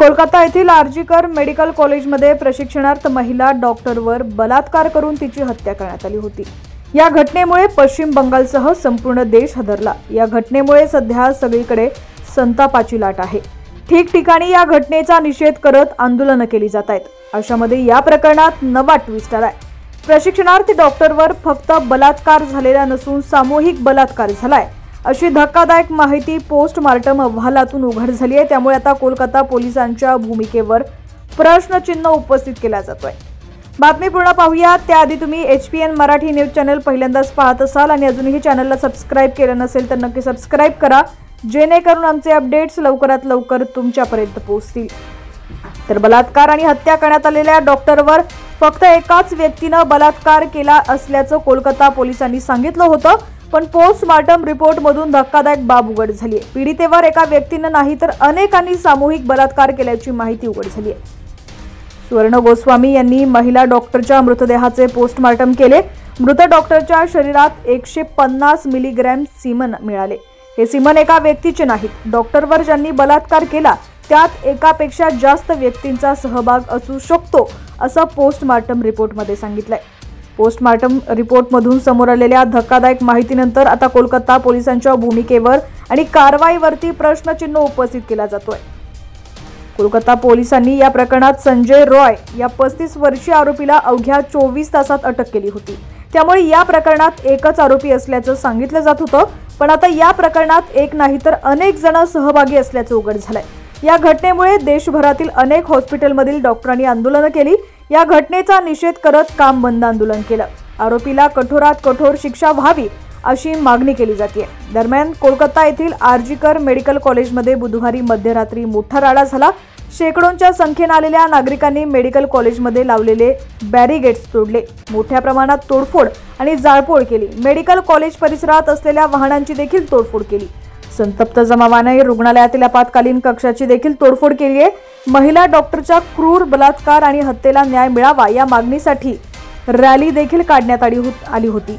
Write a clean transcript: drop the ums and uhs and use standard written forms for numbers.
कोलकाता येथील आरजीकर मेडिकल कॉलेजमध्ये प्रशिक्षणार्थ महिला डॉक्टरवर बलात्कार करून तिची हत्या करण्यात आली होती। या घटनेमुळे पश्चिम बंगालसह संपूर्ण देश हादरला। या घटनेमुळे सध्या सगळीकडे संतापाची लाट आहे। ठिकठिकाणी या घटनेचा निषेध करत आंदोलनं केली जात आहेत। अशामध्ये या प्रकरणात नवा ट्विस्ट आलाय। प्रशिक्षणार्थी डॉक्टरवर फक्त बलात्कार झालेला नसून सामूहिक बलात्कार झालाय अशी धक्कादायक माहिती पोस्टमार्टम अहवालातून उघड झाली आहे। त्यामुळे आता कोलकाता पोलिसांच्या भूमिकेवर प्रश्नचिन्ह उपस्थित केला जातोय। बातमी पूर्ण पाहूया त्याआधी तुम्ही HPN मराठी न्यूज चॅनल पहिल्यांदाच पाहत असाल आणि अजूनही चॅनलला सबस्क्राइब केलं नसेल तर नक्की सबस्क्राइब करा, जेणेकरून आमचे अपडेट्स लवकरात लवकर तुमच्यापर्यंत पोहोचतील। तर बलात्कार आणि हत्या करण्यात आलेल्या डॉक्टरवर फक्त एकाच व्यक्तीने बलात्कार केला असल्याचं कोलकाता पोलिसांनी सांगितलं होतं, पण पोस्टमार्टम रिपोर्टमधून धक्कादायक बाब उघड झाली आहे। पीडितेवर एका व्यक्तीने नाही तर अनेकांनी सामूहिक बलात्कार केल्याची माहिती उघड झाली आहे। सुवर्ण गोस्वामी यांनी महिला डॉक्टरच्या मृतदेहाचे पोस्टमार्टम केले। मृत डॉक्टरच्या शरीरात 150 मिलीग्रॅम सीमन मिळाले। हे सीमन एका व्यक्तीचे नाहीत। डॉक्टरवर ज्यांनी बलात्कार केला त्यात एकापेक्षा जास्त व्यक्तींचा सहभाग असू शकतो असं पोस्टमार्टम रिपोर्टमध्ये सांगितलंय। पोस्टमार्टम रिपोर्टमधून समोर आलेल्या धक्कादायक माहितीनंतर आता कोलकाता पोलिसांच्या भूमिकेवर आणि कारवाईवरती प्रश्नचिन्ह उपस्थित केला जातोय। कोलकाता पोलिसांनी या प्रकरणात संजय रॉय या 35 वर्षीय आरोपीला अवघ्या 24 तासात अटक केली होती। त्यामुळे या प्रकरणात एकच आरोपी असल्याचं सांगितलं जात होतं, पण आता या प्रकरणात एक नाही तर अनेक जण सहभागी असल्याचं उघड झालंय। या घटनेमुळे देशभरातील अनेक हॉस्पिटलमधील डॉक्टरांनी आंदोलनं केली। या घटनेचा निषेध करत काम बंद आंदोलन केलं। आरोपीला कठोरात कठोर शिक्षा व्हावी अशी मागणी केली जाते। दरम्यान कोलकाता येथील आरजीकर मेडिकल कॉलेजमध्ये बुधवारी मध्यरात्री मोठा राडा झाला। शेकडोंच्या संख्येने आलेल्या नागरिकांनी मेडिकल कॉलेजमध्ये लावलेले बॅरिगेट्स तोडले। मोठ्या प्रमाणात तोडफोड आणि जाळपोळ केली। मेडिकल कॉलेज परिसरात असलेल्या वाहनांची देखील तोडफोड केली। संतप्त जमावाने रुग्णालयातील आपत्कालीन कक्षाची देखील तोडफोड केली आहे। महिला डॉक्टरच्या क्रूर बलात्कार आणि हत्येला न्याय मिळावा या मागणीसाठी रॅली देखील काढण्यात आली होती।